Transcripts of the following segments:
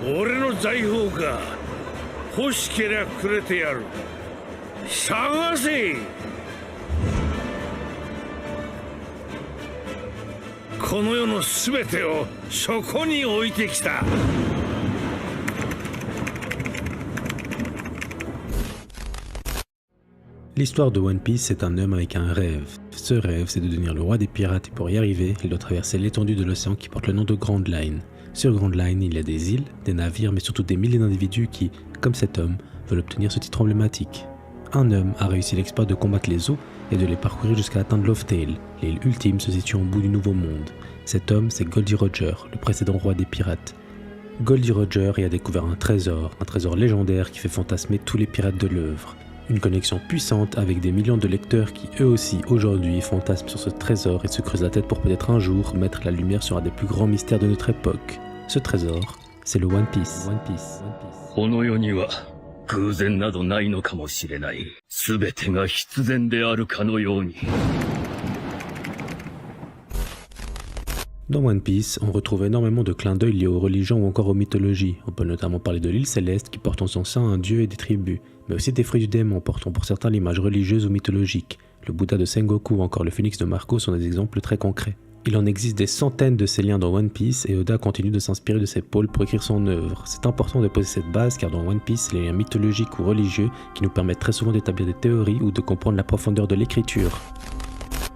俺の財宝か。欲しけりゃくれてやる。探せ。この世のすべてをそこに置いてきた。L'histoire de One Piece, c'est un homme avec un rêve. Ce rêve, c'est de devenir le roi des pirates et pour y arriver, il doit traverser l'étendue de l'océan qui porte le nom de Grand Line. Sur Grand Line, il y a des îles, des navires, mais surtout des milliers d'individus qui, comme cet homme, veulent obtenir ce titre emblématique. Un homme a réussi l'exploit de combattre les eaux et de les parcourir jusqu'à atteindre Loftale, l'île ultime se situant au bout du Nouveau Monde. Cet homme, c'est Goldie Roger, le précédent roi des pirates. Goldie Roger y a découvert un trésor légendaire qui fait fantasmer tous les pirates de l'œuvre. Une connexion puissante avec des millions de lecteurs qui eux aussi aujourd'hui fantasment sur ce trésor et se creusent la tête pour peut-être un jour mettre la lumière sur un des plus grands mystères de notre époque. Ce trésor, c'est le One Piece. One Piece. One Piece. 偶然などないのかもしれない。すべてが必然であるかのように。Dans One Piece, on retrouve énormément de clins d'œil liés aux religions ou encore aux mythologies. On peut notamment parler de l'île céleste qui porte en son sein un dieu et des tribus, mais aussi des fruits du démon portant pour certains l'image religieuse ou mythologique. Le Bouddha de Sengoku ou encore le phénix de Marco sont des exemples très concrets. Il en existe des centaines de ces liens dans One Piece et Oda continue de s'inspirer de ces pôles pour écrire son œuvre. C'est important de poser cette base car dans One Piece, les liens mythologiques ou religieux qui nous permettent très souvent d'établir des théories ou de comprendre la profondeur de l'écriture.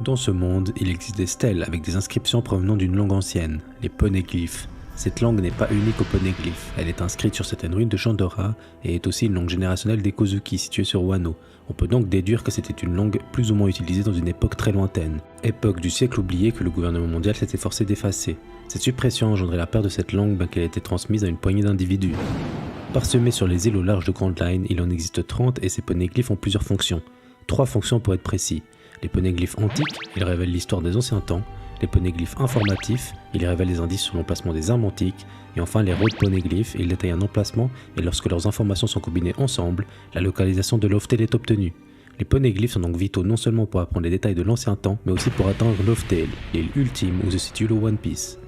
Dans ce monde, il existe des stèles avec des inscriptions provenant d'une langue ancienne, les poneglyphes. Cette langue n'est pas unique aux poneglyphes, elle est inscrite sur certaines ruines de Chandora et est aussi une langue générationnelle des Kozuki située sur Wano. On peut donc déduire que c'était une langue plus ou moins utilisée dans une époque très lointaine, époque du siècle oublié que le gouvernement mondial s'est efforcé d'effacer. Cette suppression a engendré la perte de cette langue bien qu'elle ait été transmise à une poignée d'individus. Parsemés sur les îles au large de Grand Line, il en existe 30 et ces poneglyphes ont plusieurs fonctions. 3 fonctions pour être précis. Les poneglyphes antiques, ils révèlent l'histoire des anciens temps. Les poneglyphes informatifs, ils révèlent des indices sur l'emplacement des armes antiques. Et enfin les road poneglyphes, ils détaillent un emplacement et lorsque leurs informations sont combinées ensemble, la localisation de Loftale est obtenue. Les poneglyphes sont donc vitaux non seulement pour apprendre les détails de l'ancien temps, mais aussi pour atteindre Loftale, l'île ultime où se situe le One Piece.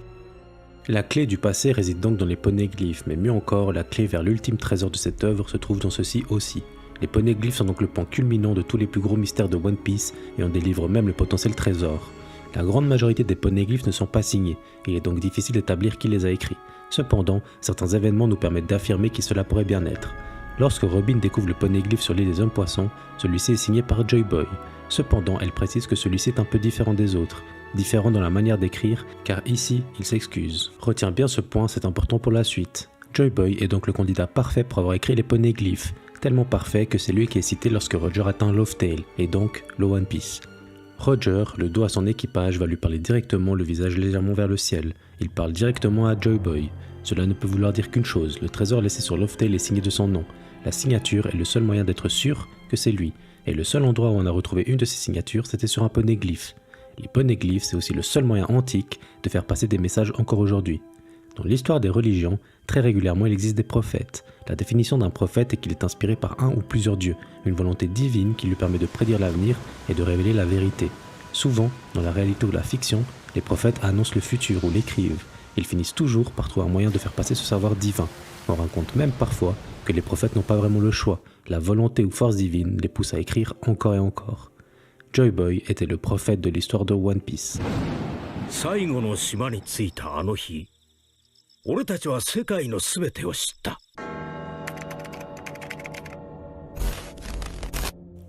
La clé du passé réside donc dans les poneglyphes, mais mieux encore, la clé vers l'ultime trésor de cette œuvre se trouve dans ceci aussi. Les poneglyphes sont donc le point culminant de tous les plus gros mystères de One Piece et en délivrent même le potentiel trésor. La grande majorité des poneglyphes ne sont pas signés, il est donc difficile d'établir qui les a écrits. Cependant, certains événements nous permettent d'affirmer qui cela pourrait bien être. Lorsque Robin découvre le poneglyphe sur l'île des hommes poissons, celui-ci est signé par Joy Boy. Cependant, elle précise que celui-ci est un peu différent des autres, différent dans la manière d'écrire, car ici, il s'excuse. Retiens bien ce point, c'est important pour la suite. Joy Boy est donc le candidat parfait pour avoir écrit les poneglyphes, tellement parfait que c'est lui qui est cité lorsque Roger atteint Loftale, et donc le One Piece. Roger, le dos à son équipage, va lui parler directement, le visage légèrement vers le ciel. Il parle directement à Joy Boy. Cela ne peut vouloir dire qu'une chose, le trésor laissé sur Loftale est signé de son nom. La signature est le seul moyen d'être sûr que c'est lui, et le seul endroit où on a retrouvé une de ces signatures, c'était sur un poneglyphe. Les poneglyphes, c'est aussi le seul moyen antique de faire passer des messages encore aujourd'hui. Dans l'histoire des religions, très régulièrement il existe des prophètes. La définition d'un prophète est qu'il est inspiré par un ou plusieurs dieux, une volonté divine qui lui permet de prédire l'avenir et de révéler la vérité. Souvent, dans la réalité ou la fiction, les prophètes annoncent le futur ou l'écrivent. Ils finissent toujours par trouver un moyen de faire passer ce savoir divin. On raconte même parfois que les prophètes n'ont pas vraiment le choix, la volonté ou force divine les pousse à écrire encore et encore. Joy Boy était le prophète de l'histoire de One Piece. 最後の島に着いたあの日、俺たちは世界のすべてを知った。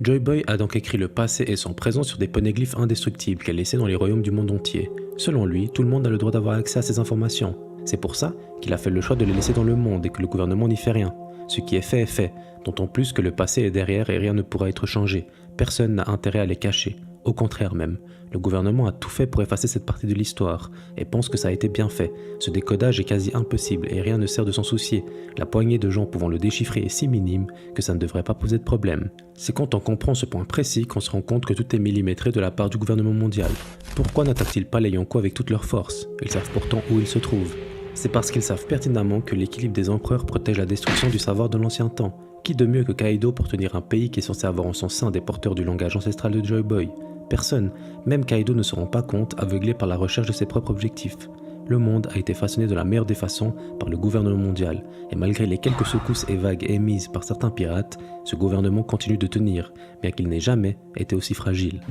Joy Boy a donc écrit le passé et son présent sur des poneglyphes indestructibles qu'elle laissait dans les royaumes du monde entier. Selon lui, tout le monde a le droit d'avoir accès à ces informations. C'est pour ça qu'il a fait le choix de les laisser dans le monde et que le gouvernement n'y fait rien. Ce qui est fait, d'autant plus que le passé est derrière et rien ne pourra être changé. Personne n'a intérêt à les cacher. Au contraire même, le gouvernement a tout fait pour effacer cette partie de l'histoire, et pense que ça a été bien fait. Ce décodage est quasi impossible et rien ne sert de s'en soucier. La poignée de gens pouvant le déchiffrer est si minime que ça ne devrait pas poser de problème. C'est quand on comprend ce point précis qu'on se rend compte que tout est millimétré de la part du gouvernement mondial. Pourquoi n'attaquent-ils pas les Yonko avec toute leur force? Ils savent pourtant où ils se trouvent. C'est parce qu'ils savent pertinemment que l'équilibre des empereurs protège la destruction du savoir de l'ancien temps. Qui de mieux que Kaido pour tenir un pays qui est censé avoir en son sein des porteurs du langage ancestral de Joy Boy? Personne, même Kaido ne se rend pas compte, aveuglé par la recherche de ses propres objectifs. Le monde a été façonné de la meilleure des façons par le gouvernement mondial, et malgré les quelques secousses et vagues émises par certains pirates, ce gouvernement continue de tenir, bien qu'il n'ait jamais été aussi fragile.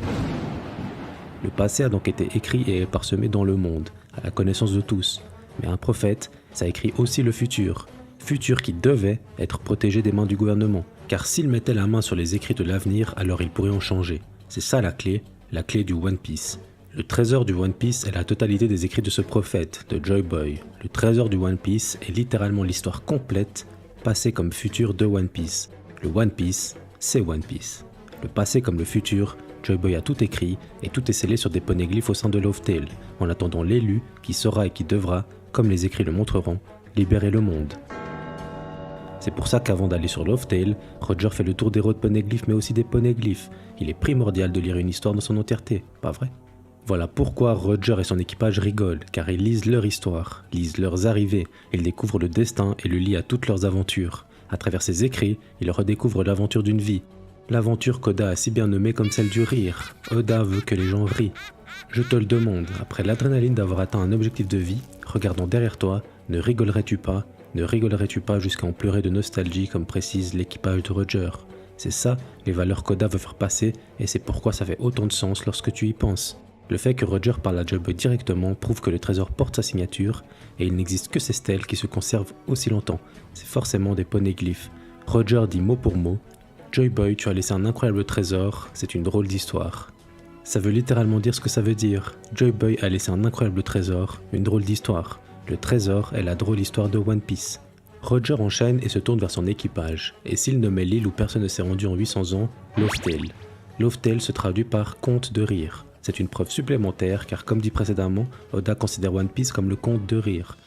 Le passé a donc été écrit et est parsemé dans le monde, à la connaissance de tous. Mais un prophète, ça écrit aussi le futur. Futur qui devait être protégé des mains du gouvernement, car s'il mettait la main sur les écrits de l'avenir, alors il pourrait en changer. C'est ça la clé du One Piece. Le trésor du One Piece est la totalité des écrits de ce prophète, de Joy Boy. Le trésor du One Piece est littéralement l'histoire complète, passé comme futur de One Piece. Le One Piece, c'est One Piece. Le passé comme le futur, Joy Boy a tout écrit et tout est scellé sur des poneglyphes au sein de Laugh Tale, en attendant l'élu qui saura et qui devra, comme les écrits le montreront, libérer le monde. C'est pour ça qu'avant d'aller sur Laugh Tale, Roger fait le tour des héros de poneglyphes mais aussi des poneglyphes. Il est primordial de lire une histoire dans son entièreté, pas vrai? Voilà pourquoi Roger et son équipage rigolent, car ils lisent leur histoire, lisent leurs arrivées, ils découvrent le destin et le lient à toutes leurs aventures. À travers ses écrits, ils redécouvrent l'aventure d'une vie. L'aventure qu'Oda a si bien nommée comme celle du rire. Oda veut que les gens rient. Je te le demande, après l'adrénaline d'avoir atteint un objectif de vie, regardant derrière toi, ne rigolerais-tu pas jusqu'à en pleurer de nostalgie comme précise l'équipage de Roger? C'est ça les valeurs qu'Oda veut faire passer et c'est pourquoi ça fait autant de sens lorsque tu y penses. Le fait que Roger parle à Joy Boy directement prouve que le trésor porte sa signature et il n'existe que ces stèles qui se conservent aussi longtemps. C'est forcément des poneglyphes. Roger dit mot pour mot: Joy Boy, tu as laissé un incroyable trésor, c'est une drôle d'histoire. Ça veut littéralement dire ce que ça veut dire. Joy Boy a laissé un incroyable trésor, une drôle d'histoire. Le trésor est la drôle histoire de One Piece. Roger enchaîne et se tourne vers son équipage, et s'il nommait l'île où personne ne s'est rendu en 800 ans, Laugh Tale. Laugh Tale se traduit par conte de rire. C'est une preuve supplémentaire car comme dit précédemment, Oda considère One Piece comme le conte de rire.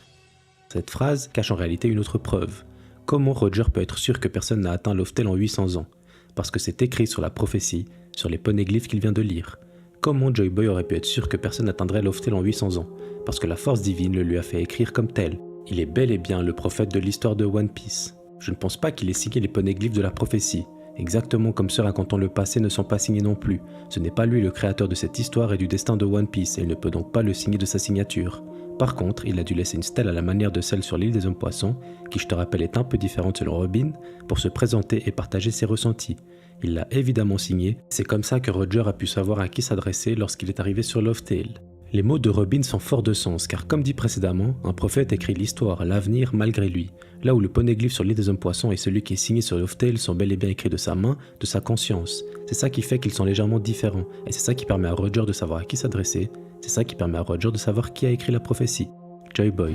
Cette phrase cache en réalité une autre preuve. Comment Roger peut être sûr que personne n'a atteint Laugh Tale en 800 ans? Parce que c'est écrit sur la prophétie, sur les poneglyphes qu'il vient de lire. Comment Joy Boy aurait pu être sûr que personne n'atteindrait Laugh Tale en 800 ans? Parce que la force divine le lui a fait écrire comme tel. Il est bel et bien le prophète de l'histoire de One Piece. Je ne pense pas qu'il ait signé les poneglyphes de la prophétie. Exactement comme ceux racontant le passé ne sont pas signés non plus. Ce n'est pas lui le créateur de cette histoire et du destin de One Piece et il ne peut donc pas le signer de sa signature. Par contre, il a dû laisser une stèle à la manière de celle sur l'île des hommes poissons, qui je te rappelle est un peu différente selon Robin, pour se présenter et partager ses ressentis. Il l'a évidemment signé, c'est comme ça que Roger a pu savoir à qui s'adresser lorsqu'il est arrivé sur Laugh Tale. Les mots de Robin sont forts de sens, car comme dit précédemment, un prophète écrit l'histoire, l'avenir malgré lui. Là où le poneglyphe sur l'île des hommes poissons et celui qui est signé sur Laugh Tale sont bel et bien écrits de sa main, de sa conscience. C'est ça qui fait qu'ils sont légèrement différents, et c'est ça qui permet à Roger de savoir à qui s'adresser, c'est ça qui permet à Roger de savoir qui a écrit la prophétie. Joy Boy.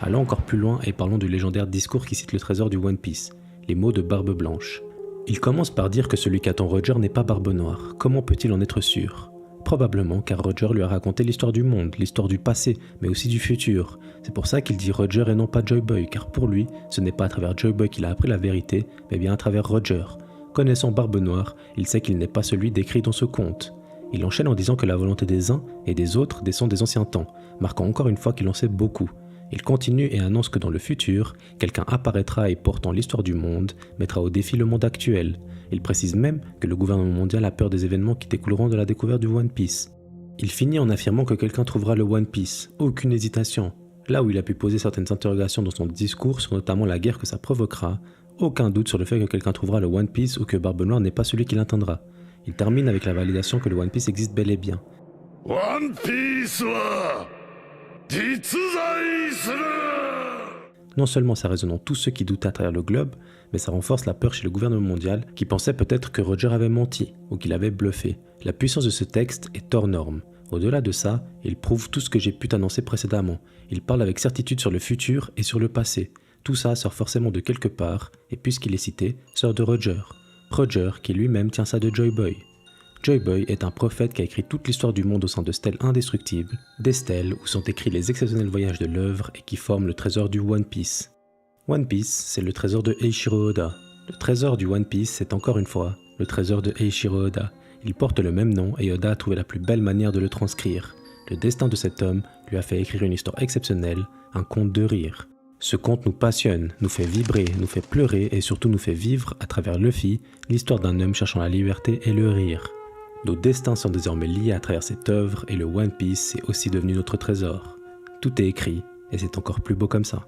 Allons encore plus loin et parlons du légendaire discours qui cite le trésor du One Piece, les mots de Barbe Blanche. Il commence par dire que celui qu'attend Roger n'est pas Barbe Noire. Comment peut-il en être sûr? Probablement car Roger lui a raconté l'histoire du monde, l'histoire du passé, mais aussi du futur. C'est pour ça qu'il dit Roger et non pas Joy Boy, car pour lui, ce n'est pas à travers Joy Boy qu'il a appris la vérité, mais bien à travers Roger. Connaissant Barbe Noire, il sait qu'il n'est pas celui décrit dans ce conte. Il enchaîne en disant que la volonté des uns et des autres descend des anciens temps, marquant encore une fois qu'il en sait beaucoup. Il continue et annonce que dans le futur, quelqu'un apparaîtra et portant l'histoire du monde, mettra au défi le monde actuel. Il précise même que le gouvernement mondial a peur des événements qui découleront de la découverte du One Piece. Il finit en affirmant que quelqu'un trouvera le One Piece, aucune hésitation. Là où il a pu poser certaines interrogations dans son discours sur notamment la guerre que ça provoquera, aucun doute sur le fait que quelqu'un trouvera le One Piece ou que Barbe Noire n'est pas celui qui l'atteindra. Il termine avec la validation que le One Piece existe bel et bien. One Piece wa jitsuzai suru. Non seulement ça résonne en tous ceux qui doutaient à travers le globe, mais ça renforce la peur chez le gouvernement mondial qui pensait peut-être que Roger avait menti ou qu'il avait bluffé. La puissance de ce texte est hors norme. Au-delà de ça, il prouve tout ce que j'ai pu t'annoncer précédemment. Il parle avec certitude sur le futur et sur le passé. Tout ça sort forcément de quelque part, et puisqu'il est cité, sort de Roger. Roger qui lui-même tient ça de Joy Boy. Joy Boy est un prophète qui a écrit toute l'histoire du monde au sein de stèles indestructibles, des stèles où sont écrits les exceptionnels voyages de l'œuvre et qui forment le trésor du One Piece. One Piece, c'est le trésor de Eiichiro Oda. Le trésor du One Piece, c'est encore une fois le trésor de Eiichiro Oda. Il porte le même nom et Oda a trouvé la plus belle manière de le transcrire. Le destin de cet homme lui a fait écrire une histoire exceptionnelle, un conte de rire. Ce conte nous passionne, nous fait vibrer, nous fait pleurer et surtout nous fait vivre à travers Luffy l'histoire d'un homme cherchant la liberté et le rire. Nos destins sont désormais liés à travers cette œuvre et le One Piece est aussi devenu notre trésor. Tout est écrit et c'est encore plus beau comme ça.